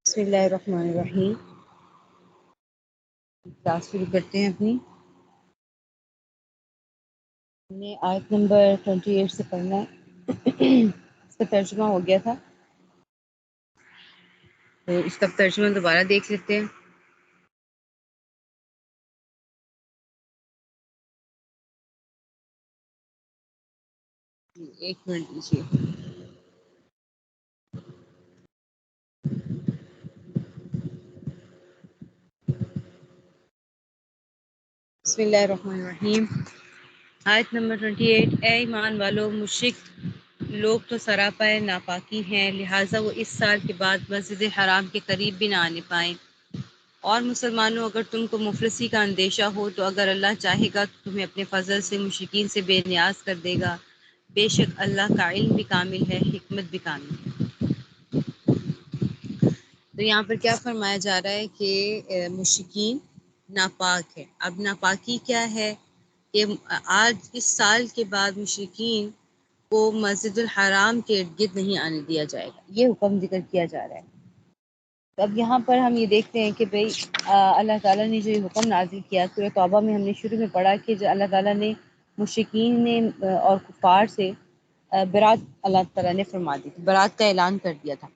بسم اللہ الرحمن الرحیم۔ کلاس شروع کرتے ہیں اپنی۔ ہم نے آیت نمبر 28 سے پڑھنا ہے۔ اس کا ترجمہ ہو گیا تھا تو اس کا ترجمہ دوبارہ دیکھ لیتے ہیں۔ ایک منٹ دیجیے۔ بسم اللہ الرحمن الرحیم۔ آیت نمبر 28۔ اے ایمان والو، مشرک لوگ تو سراپا ناپاکی ہیں، لہٰذا وہ اس سال کے بعد مسجد حرام کے قریب بھی نہ آنے پائیں۔ اور مسلمانوں، اگر تم کو مفلسی کا اندیشہ ہو تو اگر اللہ چاہے گا تو تمہیں اپنے فضل سے مشرکین سے بے نیاز کر دے گا، بے شک اللہ کا علم بھی کامل ہے، حکمت بھی کامل ہے۔ تو یہاں پر کیا فرمایا جا رہا ہے کہ مشرکین ناپاک ہے۔ اب ناپاکی کیا ہے کہ آج اس سال کے بعد مشرکین کو مسجد الحرام کے ارد گرد نہیں آنے دیا جائے گا، یہ حکم ذکر کیا جا رہا ہے۔ تو اب یہاں پر ہم یہ دیکھتے ہیں کہ بھئی اللہ تعالیٰ نے جو یہ حکم نازل کیا، سورہ توبہ میں ہم نے شروع میں پڑھا کہ جو اللہ تعالیٰ نے مشرکین نے اور کفار سے برات اللہ تعالیٰ نے فرما دی تھی، برات کا اعلان کر دیا تھا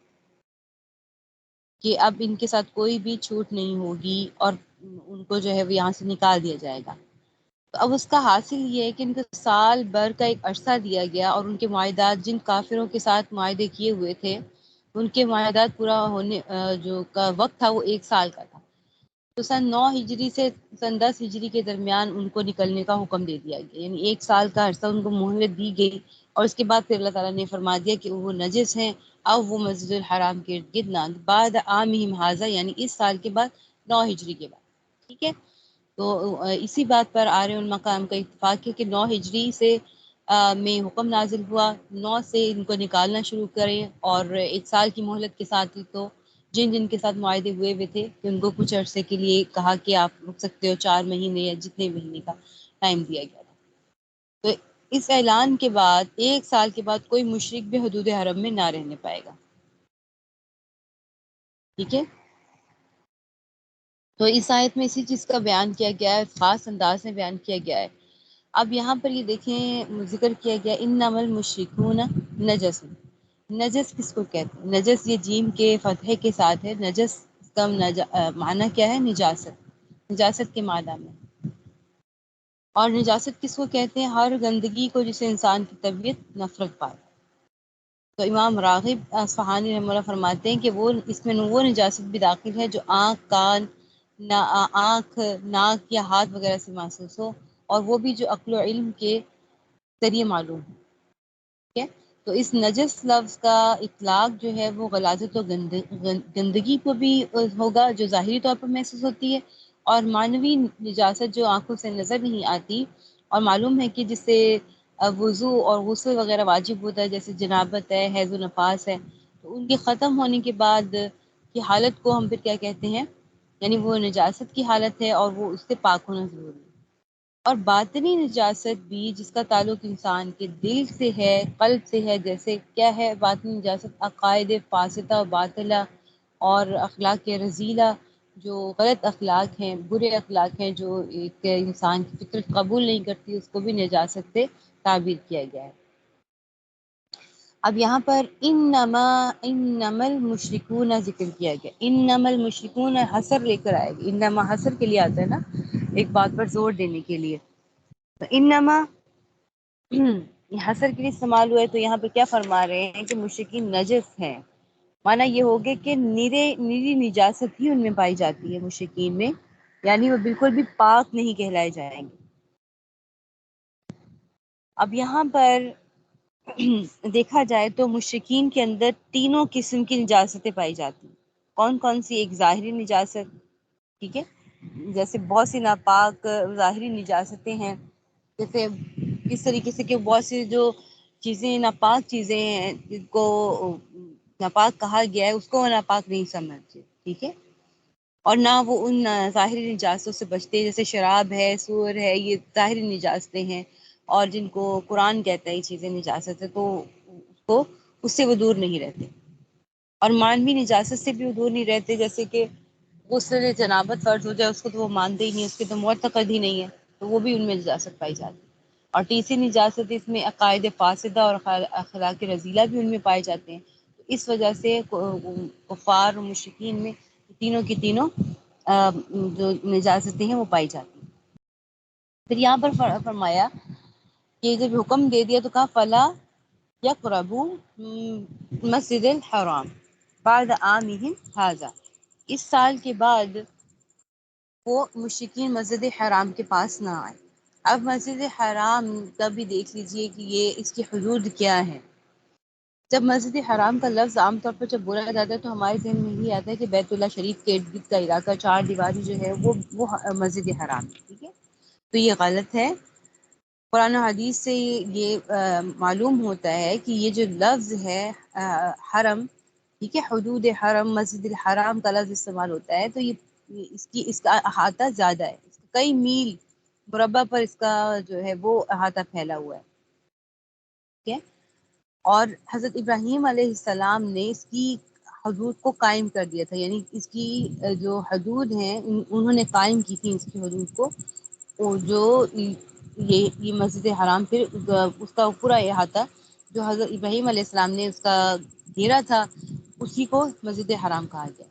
کہ اب ان کے ساتھ کوئی بھی چھوٹ نہیں ہوگی اور ان کو جو ہے وہ یہاں سے نکال دیا جائے گا۔ تو اب اس کا حاصل یہ ہے کہ ان کو سال بھر کا ایک عرصہ دیا گیا، اور ان کے معاہدات جن کافروں کے ساتھ معاہدے کیے ہوئے تھے ان کے معاہدات پورا ہونے جو کا وقت تھا وہ 1 سال کا تھا۔ تو سن 9 ہجری سے سن 10 ہجری کے درمیان ان کو نکلنے کا حکم دے دیا گیا، یعنی 1 سال کا عرصہ ان کو مہلت دی گئی، اور اس کے بعد پھر اللہ تعالیٰ نے فرما دیا کہ وہ نجس ہیں، اب وہ مسجد الحرام کے ارد گرد نہ آئیں۔ بعد عامہم ھذا، یعنی اس سال کے بعد 9 ہجری کے بعد، ٹھیک ہے۔ تو اسی بات پر آر المقام کا اتفاق ہے کہ 9 ہجری سے میں حکم نازل ہوا، 9 سے ان کو نکالنا شروع کریں، اور 1 سال کی مہلت کے ساتھ ہی تو جن جن کے ساتھ معاہدے ہوئے ہوئے تھے کہ ان کو کچھ عرصے کے لیے کہا کہ آپ رک سکتے ہو، 4 مہینے یا جتنے مہینے کا ٹائم دیا گیا تھا۔ تو اس اعلان کے بعد 1 سال کے بعد کوئی مشرک بھی حدود حرم میں نہ رہنے پائے گا، ٹھیک ہے۔ تو اس آیت میں اسی چیز کا بیان کیا گیا ہے، خاص انداز میں بیان کیا گیا ہے۔ اب یہاں پر یہ دیکھیں ذکر کیا گیا انما المشرکون نجس۔ نجس کس کو کہتے ہیں؟ نجس یہ جیم کے فتحے کے ساتھ ہے۔ نجس کا معنی کیا ہے؟ نجاست، نجاست کے معنی میں۔ اور نجاست کس کو کہتے ہیں؟ ہر گندگی کو جسے انسان کی طبیعت نفرت پائے۔ تو امام راغب اصفہانی رحمہ اللہ فرماتے ہیں کہ وہ اس میں وہ نجاست بھی داخل ہے جو آنکھ، کان، آنکھ، ناک یا ہاتھ وغیرہ سے محسوس ہو، اور وہ بھی جو عقل و علم کے ذریعے معلوم ہے، ٹھیک ہے۔ تو اس نجس لفظ کا اطلاق جو ہے وہ غلاظت و گندگی کو بھی ہوگا جو ظاہری طور پر محسوس ہوتی ہے، اور معنوی نجاست جو آنکھوں سے نظر نہیں آتی، اور معلوم ہے کہ جس سے وضو اور غسل وغیرہ واجب ہوتا ہے، جیسے جنابت ہے، حیض و نفاس ہے، تو ان کے ختم ہونے کے بعد کی حالت کو ہم پھر کیا کہتے ہیں؟ یعنی وہ نجاست کی حالت ہے اور وہ اس سے پاک ہونا ضروری ہے۔ اور باطنی نجاست بھی جس کا تعلق انسان کے دل سے ہے، قلب سے ہے، جیسے کیا ہے باطنی نجاست؟ عقائد فاسدہ و باطلہ اور اخلاق رذیلہ، جو غلط اخلاق ہیں، برے اخلاق ہیں جو ایک انسان کی فطرت قبول نہیں کرتی، اس کو بھی نجاست سے تعبیر کیا گیا ہے۔ اب یہاں پر انما المشرکون ذکر کیا گیا۔ انما المشرکون حصر لے کر آئے گی، انما حصر کے لیے آتا ہے نا، ایک بات پر زور دینے کے لیے۔ تو انما یہ حصر کے لیے استعمال ہوا ہے، تو یہاں پہ کیا فرما رہے ہیں کہ مشرکین نجس ہیں۔ معنی یہ ہوگا کہ نیری نجاست ہی ان میں پائی جاتی ہے مشرکین میں، یعنی وہ بالکل بھی پاک نہیں کہلائے جائیں گے۔ اب یہاں پر دیکھا جائے تو مشرکین کے اندر تینوں قسم کی نجاستیں پائی جاتی ہیں۔ کون کون سی؟ ایک ظاہری نجاست، ٹھیک ہے، جیسے بہت سی ناپاک ظاہری نجاستیں ہیں، جیسے اس طریقے سے کہ بہت سی جو چیزیں ناپاک چیزیں ہیں جن کو ناپاک کہا گیا ہے اس کو وہ ناپاک نہیں سمجھتے، ٹھیک ہے، اور نہ وہ ان ظاہری نجاستوں سے بچتے، جیسے شراب ہے، سور ہے، یہ ظاہری نجاستیں ہیں، اور جن کو قرآن کہتا ہے یہ چیزیں نجاست ہے، تو اس کو اس سے وہ دور نہیں رہتے۔ اور مانوی نجاست سے بھی وہ دور نہیں رہتے، جیسے کہ غسل جنابت فرض ہو جائے اس کو تو وہ مانتے ہی نہیں، اس کے تو معتقد ہی نہیں ہے، تو وہ بھی ان میں نجاست پائی جاتی ہے۔ اور تیسری نجاست اس میں عقائد فاسدہ اور اخلاق رذیلہ بھی ان میں پائے جاتے ہیں، تو اس وجہ سے کفار و مشرکین میں تینوں کی تینوں جو نجاستیں ہیں وہ پائی جاتی ہیں۔ پھر یہاں پر فرمایا کہ جب حکم دے دیا تو کہا فلا یقربوا مسجد الحرام بعد عامہم ھذا، اس سال کے بعد وہ مشرکین مسجد حرام کے پاس نہ آئے۔ اب مسجد حرام کا بھی دیکھ لیجئے کہ یہ اس کی حدود کیا ہے۔ جب مسجد حرام کا لفظ عام طور پر جب بولا جاتا ہے تو ہمارے ذہن میں یہی آتا ہے کہ بیت اللہ شریف کے ارد گرد کا علاقہ چار دیواری جو ہے وہ مسجد حرام ہے، ٹھیک ہے، تو یہ غلط ہے۔ قرآن و حدیث سے یہ معلوم ہوتا ہے کہ یہ جو لفظ ہے حرم، ٹھیک ہے، حدود حرم مسجد الحرام کا لفظ استعمال ہوتا ہے، تو یہ اس کا احاطہ زیادہ ہے، کئی میل مربع پر اس کا جو ہے وہ احاطہ پھیلا ہوا ہے، ٹھیک ہے۔ اور حضرت ابراہیم علیہ السلام نے اس کی حدود کو قائم کر دیا تھا، یعنی اس کی جو حدود ہیں انہوں نے قائم کی تھی اس کی حدود کو، جو یہ مسجد حرام، پھر اس کا پورا احاطہ جو حضرت ابراہیم علیہ السلام نے اس کا گھیرا تھا اسی کو مسجد حرام کہا گیا۔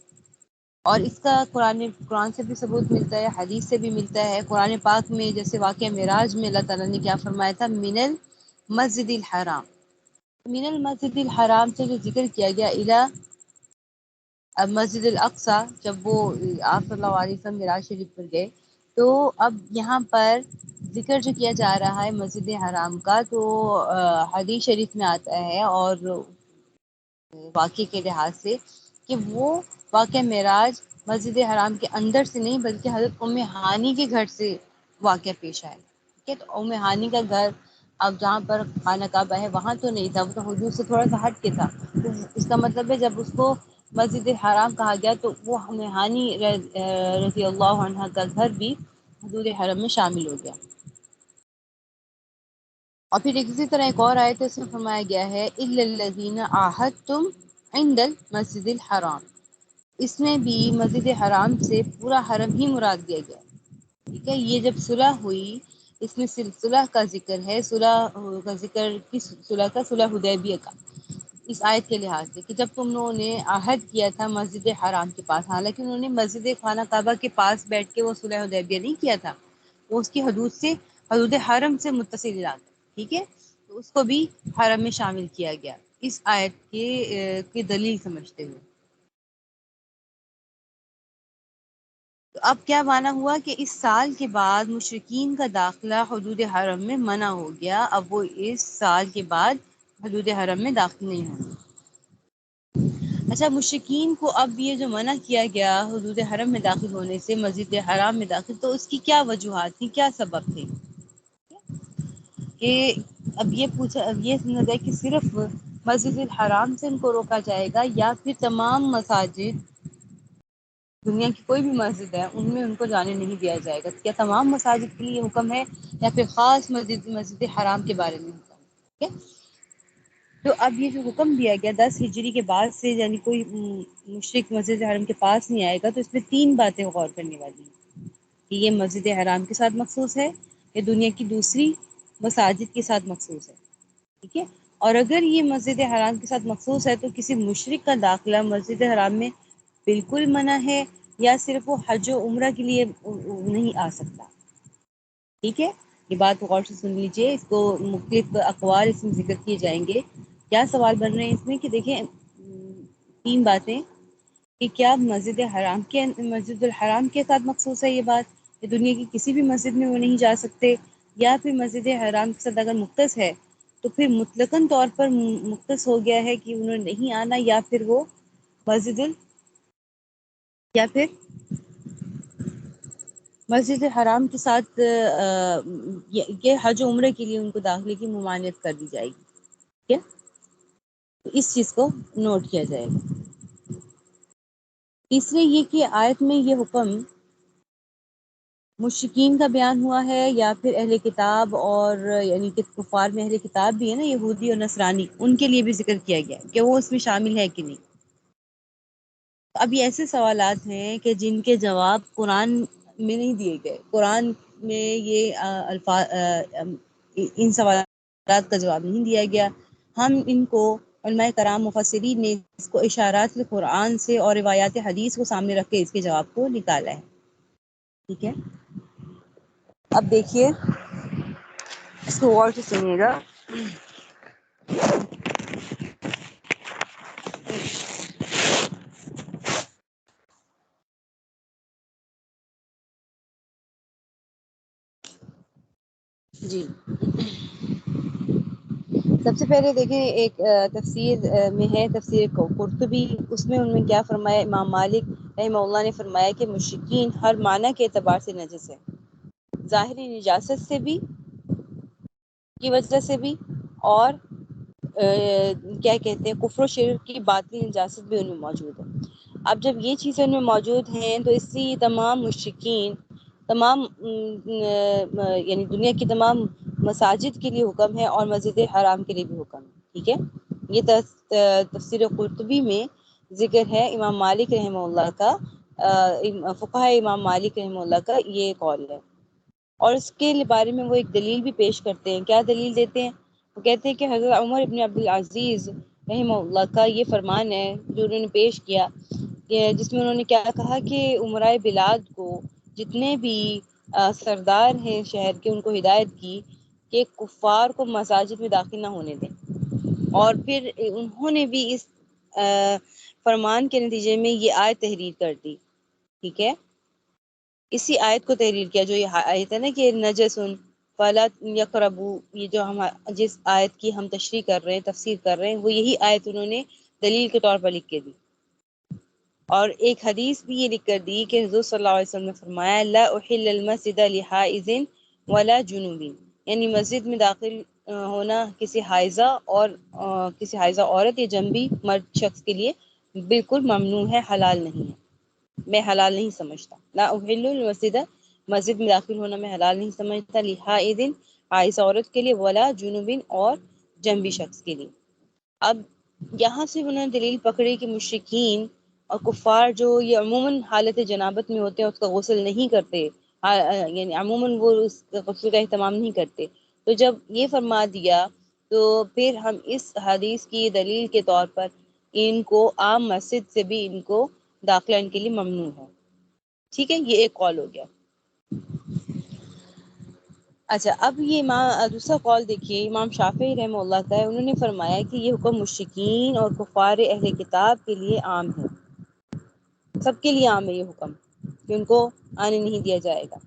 اور اس کا قرآن سے بھی ثبوت ملتا ہے، حدیث سے بھی ملتا ہے۔ قرآن پاک میں جیسے واقعہ معراج میں اللہ تعالیٰ نے کیا فرمایا تھا، من المسجد الحرام، من المسجد الحرام سے جو ذکر کیا گیا الی اب مسجد الاقصی، جب وہ آپ صلی اللہ علیہ وسلم معراج شریف پر گئے، تو اب یہاں پر ذکر جو کیا جا رہا ہے مسجد حرام کا، تو حدیث شریف میں آتا ہے اور واقعے کے لحاظ سے کہ وہ واقعہ معراج مسجد حرام کے اندر سے نہیں بلکہ حضرت ام ہانی کے گھر سے واقعہ پیش آیا، ٹھیک ہے۔ تو ام ہانی کا گھر اب جہاں پر خانہ کعبہ ہے وہاں تو نہیں تھا، وہ تو حدود سے تھوڑا سا ہٹ کے تھا، تو اس کا مطلب ہے جب اس کو مسجد حرام کہا گیا تو وہ ام ہانی رضی اللہ عنہا کا گھر بھی حدود حرم میں شامل ہو گیا۔ اور پھر اسی طرح ایک اور آیت ہے، اس میں فرمایا گیا ہے الا الذین عاہدتم عند المسجد الحرام، اس میں بھی مسجد حرام سے پورا حرم ہی مراد دیا گیا، ٹھیک ہے۔ یہ جب صلح ہوئی، اس میں صلح کا ذکر ہے، صلح کا ذکر کس صلح کا، صلح حدیبیہ کا، اس آیت کے لحاظ سے کہ جب تم لوگوں نے عہد کیا تھا مسجد حرام کے پاس، حالانکہ انہوں نے مسجد خانہ کعبہ کے پاس بیٹھ کے وہ صلح حدیبیہ نہیں کیا تھا، وہ اس کی حدود سے حدود حرم سے متصل علاقہ، ٹھیک ہے، تو اس کو بھی حرم میں شامل کیا گیا اس آیت کی دلیل سمجھتے ہوئے۔ تو اب کیا مانا ہوا کہ اس سال کے بعد مشرکین کا داخلہ حدود حرم میں منع ہو گیا، اب وہ اس سال کے بعد حدود حرم میں داخل نہیں ہوں گے۔ اچھا، مشرکین کو اب یہ جو منع کیا گیا حدود حرم میں داخل ہونے سے، مسجد حرام میں داخل، تو اس کی کیا وجوہات تھی، کیا سبب تھے؟ کہ اب یہ پوچھا، اب یہ سمجھا جائے کہ صرف مسجد الحرام سے ان کو روکا جائے گا یا پھر تمام مساجد، دنیا کی کوئی بھی مسجد ہے ان میں ان کو جانے نہیں دیا جائے گا؟ کیا تمام مساجد کے لیے حکم ہے یا پھر خاص مسجد حرام کے بارے میں حکم ہے؟ ٹھیک ہے؟ تو اب یہ جو حکم دیا گیا 10 ہجری کے بعد سے، یعنی کوئی مشرک مسجد حرام کے پاس نہیں آئے گا، تو اس میں 3 باتیں غور کرنے والی ہیں کہ یہ مسجد حرام کے ساتھ مخصوص ہے، یہ دنیا کی دوسری مساجد کے ساتھ مخصوص ہے، ٹھیک ہے۔ اور اگر یہ مسجد حرام کے ساتھ مخصوص ہے تو کسی مشرک کا داخلہ مسجد حرام میں بالکل منع ہے، یا صرف وہ حج و عمرہ کے لیے نہیں آ سکتا، ٹھیک ہے۔ یہ بات غور سے سن لیجئے، اس کو مختلف اقوال اس میں ذکر کیے جائیں گے۔ کیا سوال بن رہے ہیں اس میں کہ دیکھیں 3 باتیں کہ کیا مسجد الحرام کے ساتھ مخصوص ہے یہ بات، کہ دنیا کی کسی بھی مسجد میں وہ نہیں جا سکتے، یا پھر مسجد حرام کے ساتھ اگر مختص ہے تو پھر مطلقاً طور پر مختص ہو گیا ہے کہ انہوں نے نہیں آنا، یا پھر وہ مسجد یا پھر مسجد حرام کے ساتھ یہ حج و عمرے کے لیے ان کو داخلے کی ممانعت کر دی جائے گی، ٹھیک ہے۔ تو اس چیز کو نوٹ کیا جائے گا۔ تیسرے یہ کہ آیت میں یہ حکم مشرکین کا بیان ہوا ہے یا پھر اہل کتاب، اور یعنی کہ کفار میں اہل کتاب بھی ہے نا، یہودی اور نصرانی، ان کے لیے بھی ذکر کیا گیا کہ وہ اس میں شامل ہے کہ نہیں۔ اب یہ ایسے سوالات ہیں کہ جن کے جواب قرآن میں نہیں دیے گئے. قرآن میں یہ الفاظ ان سوالات کا جواب نہیں دیا گیا. ہم ان کو علماء کرام مفسرین نے اس کو اشارات قرآن سے اور روایات حدیث کو سامنے رکھ کے اس کے جواب کو نکالا ہے. ٹھیک ہے، اب دیکھیے اس کو غور سے سنیے گا. جی، سب سے پہلے دیکھیں ایک تفسیر میں ہے تفسیر قرطبی. اس میں انہوں نے کیا فرمایا، امام مالک رحمہ اللہ نے فرمایا کہ مشرکین ہر معنی کے اعتبار سے نجس ہے، ظاہری نجاست سے بھی کی وجہ سے بھی، اور کیا کہتے ہیں کفر و شرک کی باطنی نجاست بھی ان میں موجود ہے. اب جب یہ چیزیں ان میں موجود ہیں تو اس سے تمام مشرکین، تمام یعنی دنیا کی تمام مساجد کے لیے حکم ہے اور مسجد حرام کے لیے بھی حکم ہے. ٹھیک ہے، یہ تفسیر قرطبی میں ذکر ہے امام مالک رحمہ اللہ کا، فقہ امام مالک رحمہ اللہ کا یہ قول ہے. اور اس کے بارے میں وہ ایک دلیل بھی پیش کرتے ہیں. کیا دلیل دیتے ہیں؟ وہ کہتے ہیں کہ حضرت عمر ابن عبدالعزیز رحمہ اللہ کا یہ فرمان ہے جو انہوں نے پیش کیا، کہ جس میں انہوں نے کیا کہا کہ عمرائے بلاد کو، جتنے بھی سردار ہیں شہر کے، ان کو ہدایت کی کہ کفار کو مساجد میں داخل نہ ہونے دیں. اور پھر انہوں نے بھی اس فرمان کے نتیجے میں یہ آیت تحریر کر دی. ٹھیک ہے، اسی آیت کو تحریر کیا جو یہ آیت ہے نا کہ نجسن فلا یقربوا، یہ جو ہم جس آیت کی ہم تشریح کر رہے ہیں، تفسیر کر رہے ہیں، وہ یہی آیت انہوں نے دلیل کے طور پر لکھ کے دی. اور ایک حدیث بھی یہ لکھ کر دی کہ حضور صلی اللہ علیہ وسلم نے فرمایا لا احل المسجد لحائض ولا جنوب، یعنی مسجد میں داخل ہونا کسی حائضہ اور کسی حائضہ عورت یا جنبی مرد شخص کے لیے بالکل ممنوع ہے، حلال نہیں ہے. میں حلال نہیں سمجھتا. لا احل المسجد، مسجد میں داخل ہونا میں حلال نہیں سمجھتا، لحائض حائض عورت کے لیے، ولا جنوب اور جنبی شخص کے لیے. اب یہاں سے انہوں نے دلیل پکڑی کہ مشرکین اور کفار جو یہ عموماً حالت جنابت میں ہوتے ہیں اس کا غسل نہیں کرتے، یعنی عموماً وہ اس غسل کا اہتمام نہیں کرتے. تو جب یہ فرما دیا تو پھر ہم اس حدیث کی دلیل کے طور پر ان کو عام مسجد سے بھی ان کو داخلہ ان کے لیے ممنوع ہے. ٹھیک ہے، یہ ایک قول ہو گیا. اچھا، اب یہ دوسرا قول دیکھیے امام شافعی رحمہ اللہ کا ہے. انہوں نے فرمایا کہ یہ حکم مشرکین اور کفار اہل کتاب کے لیے عام ہے، سب کے لیے عام ہے یہ حکم کہ ان کو آنے نہیں دیا جائے گا.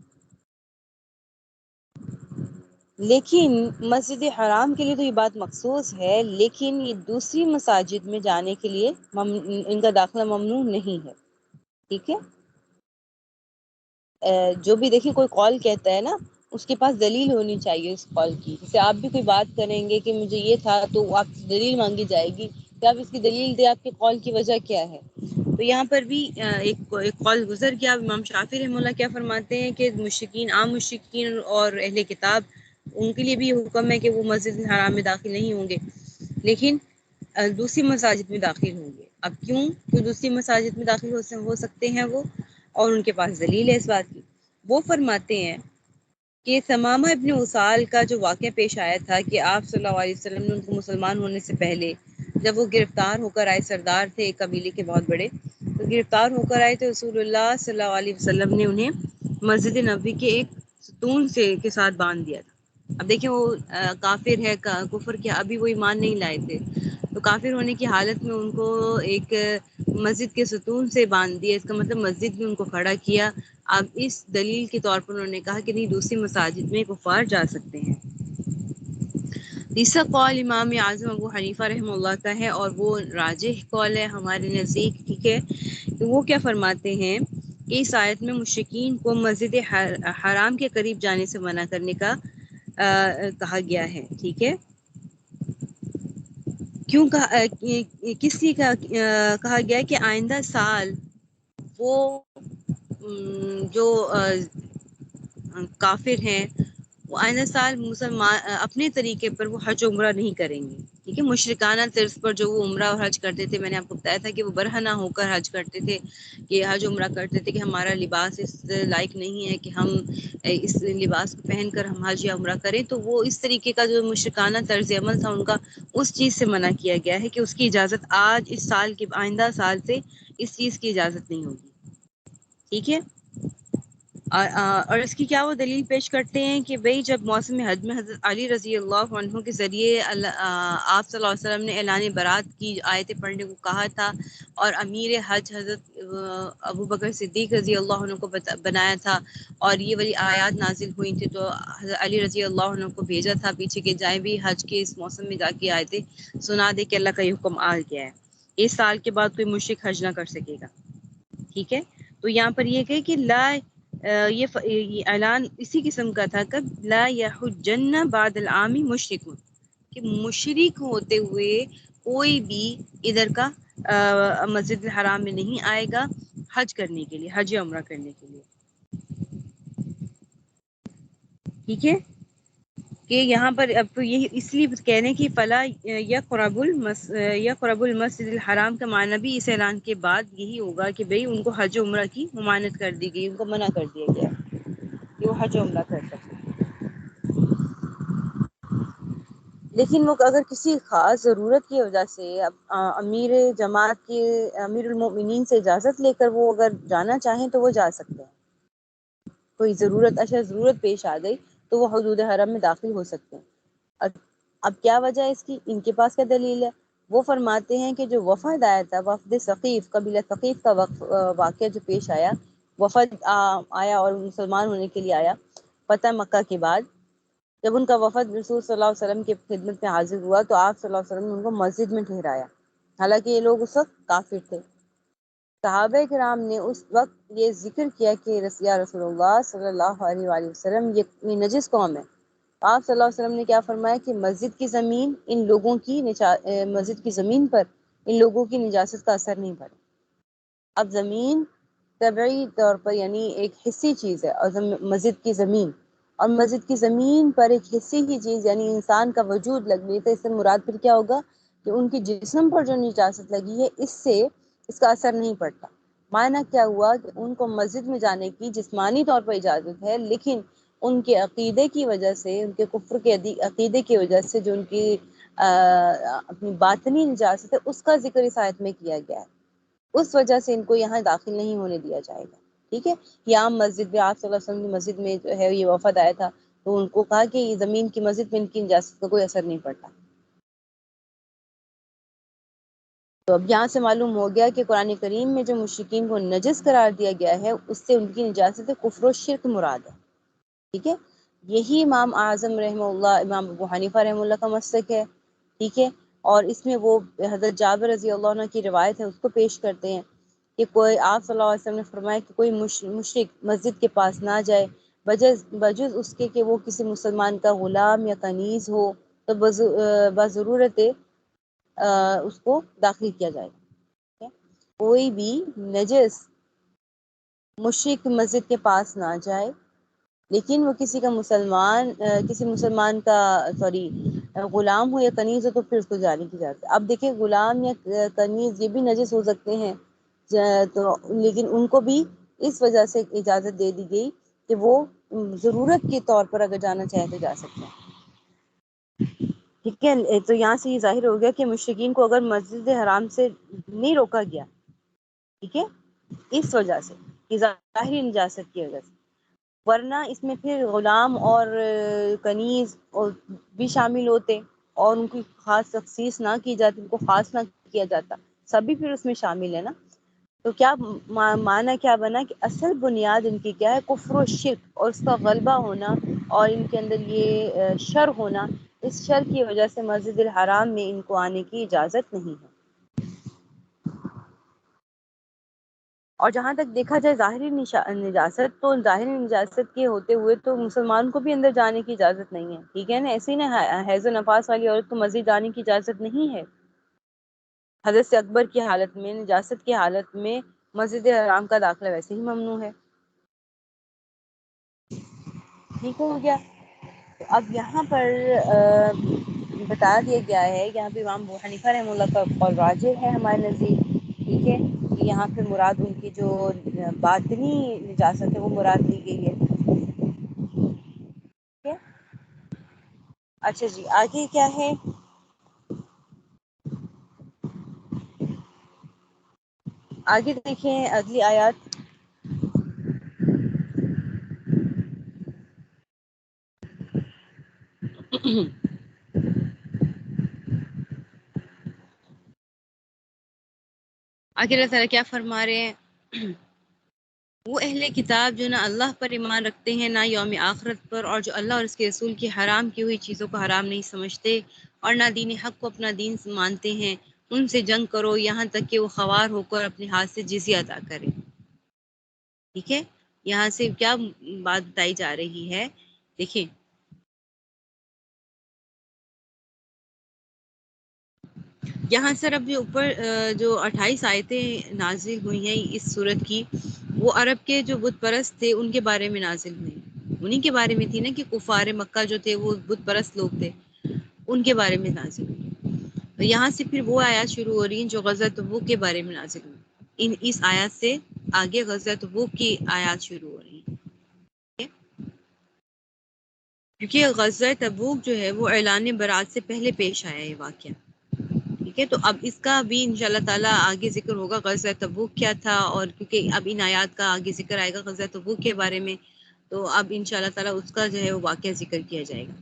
لیکن مسجد حرام کے لیے تو یہ بات مخصوص ہے، لیکن یہ دوسری مساجد میں جانے کے لیے ان کا داخلہ ممنوع نہیں ہے. ٹھیک ہے، جو بھی دیکھیں کوئی قول کہتا ہے نا اس کے پاس دلیل ہونی چاہیے اس قول کی. جیسے آپ بھی کوئی بات کریں گے کہ مجھے یہ تھا تو آپ سے دلیل مانگی جائے گی کہ آپ اس کی دلیل دیں، آپ کے قول کی وجہ کیا ہے. تو یہاں پر بھی ایک قول گزر گیا. امام شافعی رحمہ اللہ کیا فرماتے ہیں کہ مشرکین، عام مشرکین اور اہل کتاب، ان کے لیے بھی حکم ہے کہ وہ مسجد حرام میں داخل نہیں ہوں گے، لیکن دوسری مساجد میں داخل ہوں گے. اب کیوں دوسری مساجد میں داخل ہو سکتے ہیں وہ، اور ان کے پاس دلیل ہے اس بات کی. وہ فرماتے ہیں کہ ثمامہ ابن اسال کا جو واقعہ پیش آیا تھا کہ آپ صلی اللہ علیہ وسلم نے ان کو مسلمان ہونے سے پہلے جب وہ گرفتار ہو کر آئے، سردار تھے ایک قبیلے کے بہت بڑے، تو گرفتار ہو کر آئے تو رسول اللہ صلی اللہ علیہ وسلم نے انہیں مسجد نبوی کے ایک ستون سے کے ساتھ باندھ دیا تھا. اب دیکھیں وہ کافر ہے، کفر کیا، ابھی وہ ایمان نہیں لائے تھے، تو کافر ہونے کی حالت میں ان کو ایک مسجد کے ستون سے باندھ دیا. اس کا مطلب مسجد میں ان کو کھڑا کیا. اب اس دلیل کے طور پر انہوں نے کہا کہ نہیں، دوسری مساجد میں کفار جا سکتے ہیں. تیسرا قول امام اعظم ابو حنیفہ رحمہ اللہ کا ہے اور وہ راجح قول ہے ہمارے نزدیک. ٹھیک ہے، تو وہ کیا فرماتے ہیں کہ اس آیت میں مشرکین کو مسجد حرام کے قریب جانے سے منع کرنے کا کہا گیا ہے. ٹھیک ہے، کیوں کس لیے کہا گیا کہ آئندہ سال وہ جو کافر ہیں وہ آئندہ سال مسلمان اپنے طریقے پر وہ حج عمرہ نہیں کریں گے. ٹھیک ہے، مشرکانہ طرز پر جو وہ عمرہ اور حج کرتے تھے، میں نے آپ کو بتایا تھا کہ وہ برہنہ ہو کر حج کرتے تھے، کہ حج عمرہ کرتے تھے کہ ہمارا لباس اس لائق نہیں ہے کہ ہم اس لباس کو پہن کر ہم حج یا عمرہ کریں، تو وہ اس طریقے کا جو مشرکانہ طرز عمل تھا ان کا، اس چیز سے منع کیا گیا ہے کہ اس کی اجازت آج اس سال کے آئندہ سال سے اس چیز کی اجازت نہیں ہوگی، ٹھیک ہے۔ اور اس کی کیا وہ دلیل پیش کرتے ہیں کہ بھئی جب موسم حج میں حضرت علی رضی اللہ عنہ کے ذریعے آپ صلی اللہ علیہ وسلم نے اعلان برات کی آیتیں پڑھنے کو کہا تھا، اور امیر حج حضرت ابو بکر صدیق رضی اللہ عنہ کو بنایا تھا، اور یہ والی آیات نازل ہوئی تھی، تو حضرت علی رضی اللہ عنہ کو بھیجا تھا پیچھے کہ جائیں بھی حج کے اس موسم میں جا کے آیتیں سنا دے کہ اللہ کا یہ حکم آ گیا ہے، اس سال کے بعد کوئی مشرک حج نہ کر سکے گا، ٹھیک ہے۔ تو یہاں پر یہ کہ لا یہ اعلان اسی قسم کا تھا، کب لا یحجن بعد العام مشرک، کہ مشرک ہوتے ہوئے کوئی بھی ادھر کا مسجد الحرام میں نہیں آئے گا حج کرنے کے لیے، حج یا عمرہ کرنے کے لیے، ٹھیک ہے۔ کہ یہاں پر اب تو یہ اس لیے کہنے کی فلا یقرب المسجد الحرام کا معنی بھی اس اعلان کے بعد یہی ہوگا کہ بھئی ان کو حج و عمرہ کی ممانعت کر دی گئی، ان کو منع کر دیا گیا کہ وہ حج و عمرہ کر سکتے، لیکن وہ اگر کسی خاص ضرورت کی وجہ سے امیر جماعت کے امیر المؤمنین سے اجازت لے کر وہ اگر جانا چاہیں تو وہ جا سکتے ہیں، کوئی ضرورت پیش آ گئی تو وہ حدود حرم میں داخل ہو سکتے ہیں۔ اب اب کیا وجہ ہے اس کی، ان کے پاس کیا دلیل ہے؟ وہ فرماتے ہیں کہ جو وفد آیا تھا، وفد ثقیف، قبیلہ ثقیف کا واقعہ جو پیش آیا، وفد آیا اور مسلمان ہونے کے لیے آیا فتح مکہ کے بعد، جب ان کا وفد رسول صلی اللہ علیہ وسلم کی خدمت میں حاضر ہوا تو آپ صلی اللہ علیہ وسلم نے ان کو مسجد میں ٹھہرایا، حالانکہ یہ لوگ اس وقت کافر تھے۔ صحابہ کرام نے اس وقت یہ ذکر کیا کہ یا رسول اللہ صلی اللہ علیہ وآلہ وسلم، یہ نجس قوم ہے۔ آپ صلی اللہ علیہ وسلم نے کیا فرمایا کہ مسجد کی زمین ان لوگوں کی مسجد کی زمین پر ان لوگوں کی نجاست کا اثر نہیں پڑا۔ اب زمین طبعی طور پر یعنی ایک حصی چیز ہے، اور مسجد کی زمین، اور مسجد کی زمین پر ایک حصی کی چیز یعنی انسان کا وجود لگ گئی، تو اس سے مراد پھر کیا ہوگا کہ ان کی جسم پر جو نجاست لگی ہے اس سے اس کا اثر نہیں پڑتا۔ معنی کیا ہوا کہ ان کو مسجد میں جانے کی جسمانی طور پر اجازت ہے، لیکن ان کے عقیدے کی وجہ سے، ان کے کفر کے عقیدے کی وجہ سے جو ان کی اپنی باطنی نجاست ہے اس کا ذکر اس آیت میں کیا گیا ہے، اس وجہ سے ان کو یہاں داخل نہیں ہونے دیا جائے گا، ٹھیک ہے۔ یہاں مسجد میں آپ صلی اللہ علیہ وسلم کی مسجد میں جو ہے یہ وفد آیا تھا، تو ان کو کہا کہ یہ زمین کی مسجد میں ان کی نجاست کا کوئی اثر نہیں پڑتا۔ تو اب یہاں سے معلوم ہو گیا کہ قرآن کریم میں جو مشرکین کو نجس قرار دیا گیا ہے اس سے ان کی نجاست کفر و شرک مراد ہے، ٹھیک ہے۔ یہی امام اعظم رحمہ اللہ، امام ابو حنیفہ رحمہ اللہ کا مسلک ہے، ٹھیک ہے۔ اور اس میں وہ حضرت جابر رضی اللہ عنہ کی روایت ہے اس کو پیش کرتے ہیں کہ کوئی آپ صلی اللہ علیہ وسلم نے فرمایا کہ کوئی مشرک مسجد کے پاس نہ جائے بجز اس کے کہ وہ کسی مسلمان کا غلام یا کنیز ہو، تو بضرورت اس کو داخل کیا جائے گا۔ کوئی بھی نجس مشرک مسجد کے پاس نہ جائے، لیکن وہ کسی مسلمان کا غلام ہو یا کنیز ہو تو پھر اس کو جانے کی اجازت ہے۔ اب دیکھیں غلام یا کنیز یہ بھی نجس ہو سکتے ہیں، تو لیکن ان کو بھی اس وجہ سے اجازت دے دی گئی کہ وہ ضرورت کے طور پر اگر جانا چاہے تو جا سکتے ہیں، ٹھیک ہے۔ تو یہاں سے یہ ظاہر ہو گیا کہ مشرکین کو اگر مسجد حرام سے نہیں روکا گیا، ٹھیک ہے، اس وجہ سے کہ ظاہری نجاست کی وجہ سے، ورنہ اس میں پھر غلام اور کنیز بھی شامل ہوتے اور ان کی خاص تخصیص نہ کی جاتی، ان کو خاص نہ کیا جاتا، سبھی پھر اس میں شامل ہے نا۔ تو کیا معنی کیا بنا کہ اصل بنیاد ان کی کیا ہے، کفر و شرک اور اس کا غلبہ ہونا، اور ان کے اندر یہ شر ہونا، اس شر کی وجہ سے مسجد الحرام میں ان کو آنے کی اجازت نہیں ہے۔ اور جہاں تک دیکھا جائے ظاہری نجاست، تو ظاہری نجاست کے ہوتے ہوئے تو مسلمان کو بھی اندر جانے کی اجازت نہیں ہے، ٹھیک ہے نا۔ ایسے ہی نا حیض و نفاس والی عورت کو مسجد جانے کی اجازت نہیں ہے، حدث سے اکبر کی حالت میں، نجاست کی حالت میں مسجد حرام کا داخلہ ویسے ہی ممنوع ہے، ٹھیک ہو گیا۔ اب یہاں پر بتا دیا گیا ہے یہاں پہ امام ابو حنیفہ رحمہ اللہ کا قول راجح ہے ہمارے نزدیک، ٹھیک ہے، کہ یہاں پہ مراد ان کی جو باطنی نجاست ہے وہ مراد لی گئی ہے، ٹھیک ہے۔ اچھا جی، آگے کیا ہے؟ آگے دیکھیں اگلی آیات۔ آگے اللہ تعالیٰ کیا فرما رہے ہیں؟ وہ اہل کتاب جو نہ اللہ پر ایمان رکھتے ہیں نہ یوم آخرت پر، اور جو اللہ اور اس کے رسول کی حرام کی ہوئی چیزوں کو حرام نہیں سمجھتے اور نہ دین حق کو اپنا دین مانتے ہیں، ان سے جنگ کرو یہاں تک کہ وہ خوار ہو کر اپنے ہاتھ سے جزیہ ادا کریں، ٹھیک ہے۔ یہاں سے کیا بات بتائی جا رہی ہے؟ دیکھیں، یہاں سر اب اوپر جو 28 آیتیں نازل ہوئی ہیں اس صورت کی، وہ عرب کے جو بت پرست تھے ان کے بارے میں نازل ہوئی، انہی کے بارے میں تھی نا، کہ کفار مکہ جو تھے وہ بت پرست لوگ تھے، ان کے بارے میں نازل ہوئی۔ تو یہاں سے پھر وہ آیات شروع ہو رہی ہیں جو غزوہ تبوک کے بارے میں نازل ہوئی، اس آیات سے آگے غزوہ تبوک کی آیات شروع ہو رہی ہیں، کیونکہ غزوہ تبوک جو ہے وہ اعلان برات سے پہلے پیش آیا ہے واقعہ، ٹھیک ہے۔ تو اب اس کا بھی انشاءاللہ تعالیٰ آگے ذکر ہوگا غزوہ تبوک کیا تھا، اور کیونکہ اب ان آیات کا آگے ذکر آئے گا غزوہ تبوک کے بارے میں، تو اب انشاءاللہ تعالیٰ اس کا جو ہے وہ واقعہ ذکر کیا جائے گا۔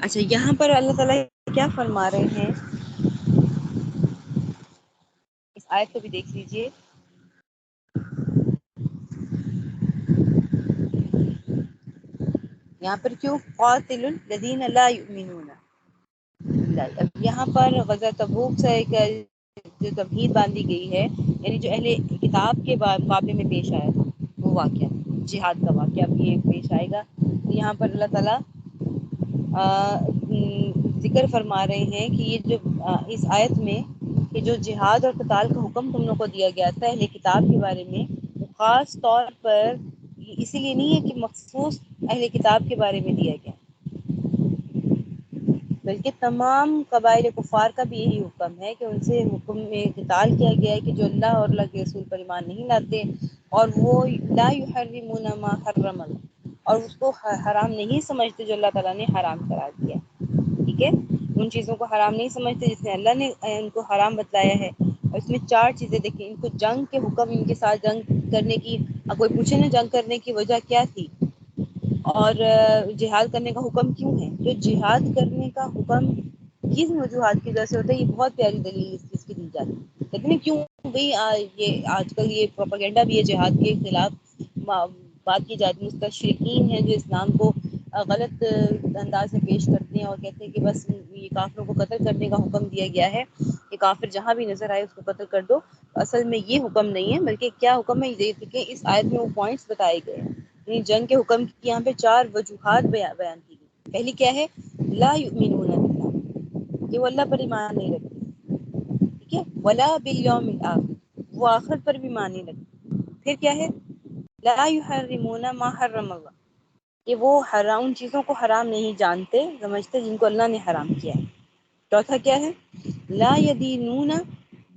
اچھا، یہاں پر اللہ تعالیٰ کیا فرما رہے ہیں اس آیت کو بھی دیکھ لیجئے۔ یہاں پر کیوں قاتل الذین لا یؤمنون، اب یہاں پر غزوہ تبوک سے ایک جو تمہید باندھی گئی ہے، یعنی جو اہل کتاب کے مقابلے میں پیش آیا تھا وہ واقعہ، جہاد کا واقعہ اب یہ پیش آئے گا۔ یہاں پر اللہ تعالیٰ ذکر فرما رہے ہیں کہ یہ جو اس آیت میں کہ جو جہاد اور قتال کا حکم تم لوگوں کو دیا گیا تھا اہل کتاب کے بارے میں، وہ خاص طور پر اسی لیے نہیں ہے کہ مخصوص اہل کتاب کے بارے میں دیا گیا، بلکہ تمام قبائل کفار کا بھی یہی حکم ہے کہ ان سے حکم میں قتال کیا گیا ہے کہ جو اللہ اور اللہ کے رسول پر ایمان نہیں لاتے، اور وہ لا یحرمون ما حرم اللہ، اور اس کو حرام نہیں سمجھتے جو اللہ تعالیٰ نے حرام قرار دیا، ٹھیک ہے۔ ان چیزوں کو حرام نہیں سمجھتے جس میں اللہ نے ان کو حرام بتلایا ہے، اور اس میں 4 چیزیں دیکھیں، ان کو جنگ کے حکم، ان کے ساتھ جنگ کرنے کی، اب کوئی پوچھے نا جنگ کرنے کی وجہ کیا تھی، اور جہاد کرنے کا حکم کیوں ہے؟ جو جہاد کرنے کا حکم کس وجوہات کی وجہ سے ہوتا ہے، یہ بہت پیاری دلیل اس چیز کی دی جاتی ہے، لیکن کیوں بھئی یہ آج کل یہ پروپیگنڈا بھی ہے جہاد کے خلاف، بات کی جاتی ہے، مستشرقین ہیں جو اسلام کو غلط انداز میں پیش کرتے ہیں اور کہتے ہیں کہ بس یہ کافروں کو قتل کرنے کا حکم دیا گیا ہے، کہ کافر جہاں بھی نظر آئے اس کو قتل کر دو، اصل میں یہ حکم نہیں ہے، بلکہ کیا حکم ہے یہ دیکھیں، اس آیت میں وہ پوائنٹس بتائے گئے ہیں، یعنی جنگ کے حکم کی یہاں پہ 4 وجوہات بیان کی گئی۔ پہلی کیا ہے؟ لا یؤمنون باللہ، کہ وہ اللہ پر ایمان نہیں رکھتے، ٹھیک ہے، ولا بالیوم الاخر، وہ آخرت پر بھی ایمان نہیں رکھتے۔ پھر کیا ہے؟ لا یحرمون ما حرم اللہ، کہ وہ حرام چیزوں کو حرام نہیں جانتے سمجھتے جن کو اللہ نے حرام کیا ہے۔ چوتھا کیا ہے؟ لا یدینون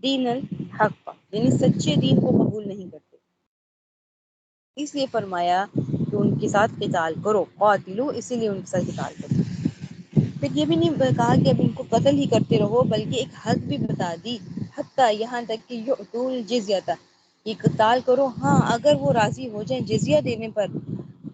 دین الحق، یعنی سچے دین کو قبول نہیں کرتے، اس لیے فرمایا کہ ان کے ساتھ قتال کرو، قاتلو، اسی لیے ان کے ساتھ قتال کرو۔ پھر یہ بھی نہیں کہا کہ اب ان کو قتل ہی کرتے رہو، بلکہ ایک حد بھی بتا دی، حتیٰ یہاں تک کہ یؤتوا الجزیہ، یہ قتال کرو ہاں اگر وہ راضی ہو جائیں جزیہ دینے پر،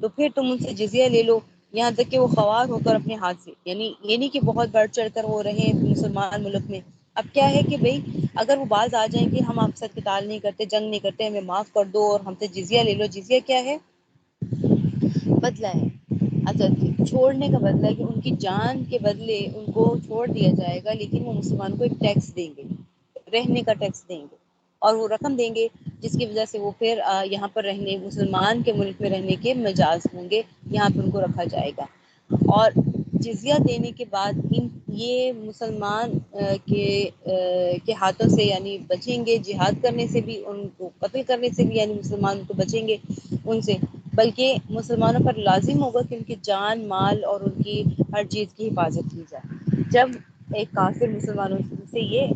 تو پھر تم ان سے جزیہ لے لو، یہاں تک کہ وہ خوار ہو کر اپنے ہاتھ سے، یعنی یہ نہیں کہ بہت بڑھ چڑھ کر وہ رہیں مسلمان ملک میں۔ اب کیا ہے کہ بھئی اگر وہ باز آ جائیں کہ ہم آپ کے ساتھ قتال نہیں کرتے، جنگ نہیں کرتے، ہمیں معاف کر دو اور ہم سے جزیہ لے لو، جزیہ کیا ہے؟ بدلہ ہے، اچھا چھوڑنے کا بدلہ ہے، کہ ان کی جان کے بدلے ان کو چھوڑ دیا جائے گا، لیکن وہ مسلمان کو ایک ٹیکس دیں گے، رہنے کا ٹیکس دیں گے، اور وہ رقم دیں گے جس کی وجہ سے وہ پھر یہاں پر رہنے، مسلمان کے ملک میں رہنے کے مجاز ہوں گے، یہاں پہ ان کو رکھا جائے گا۔ اور جزیہ دینے کے بعد یہ مسلمان کے ہاتھوں سے یعنی بچیں گے، جہاد کرنے سے بھی، ان کو قتل کرنے سے بھی، یعنی مسلمان کو بچیں گے ان سے، بلکہ مسلمانوں پر لازم ہوگا کہ ان کی جان مال اور ان کی ہر چیز کی حفاظت کی جائے جب ایک کافر مسلمانوں سے یہ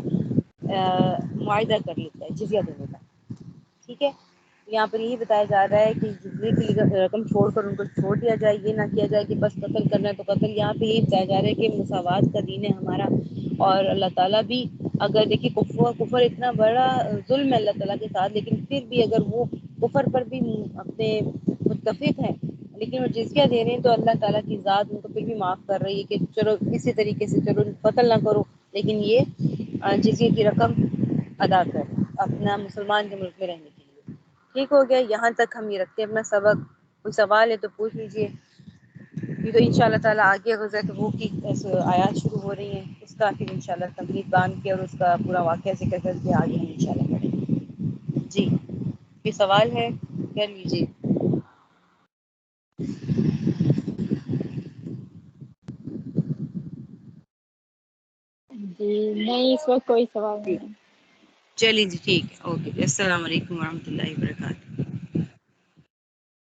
معاہدہ کر لیتا ہے جزیہ دینے کا. ٹھیک ہے. یہاں پر یہی بتایا جا رہا ہے کہ جتنے کی رقم چھوڑ کر ان کو چھوڑ دیا جائے, یہ نہ کیا جائے کہ بس قتل کرنا ہے تو قتل. یہاں پہ یہی بتایا جا رہا ہے کہ مساوات کا دین ہے ہمارا, اور اللہ تعالیٰ بھی اگر دیکھیے کفر اتنا بڑا ظلم ہے اللہ تعالیٰ کے ساتھ, لیکن پھر بھی اگر وہ کفر پر بھی اپنے متفق ہیں لیکن وہ جزیہ دے رہے ہیں تو اللہ تعالیٰ کی ذات ان کو پھر بھی معاف کر رہی ہے کہ چلو کسی طریقے سے چلو قتل نہ کرو لیکن یہ جزیے کی رقم ادا کر اپنا مسلمان کے ملک میں رہنے کے لیے. ٹھیک ہو گیا, یہاں تک ہم یہ رکھتے ہیں اپنا سبق. کوئی سوال ہے تو پوچھ لیجیے. یہ تو ان شاء اللہ تعالیٰ آگے غزوہ تبوک کی آیات شروع ہو رہی ہیں, اس کا پھر ان شاء اللہ تمہید باندھ کے اور اس کا پورا واقعہ ذکر کر کے آگے ہم ان شاء اللہ کریں گے. جی کوئی سوال ہے کر لیجیے. جی نہیں, اس وقت کوئی سوال جی نہیں ہے. چلیے جی ٹھیک ہے, اوکے جی, السلام علیکم ورحمۃ اللہ وبرکاتہ.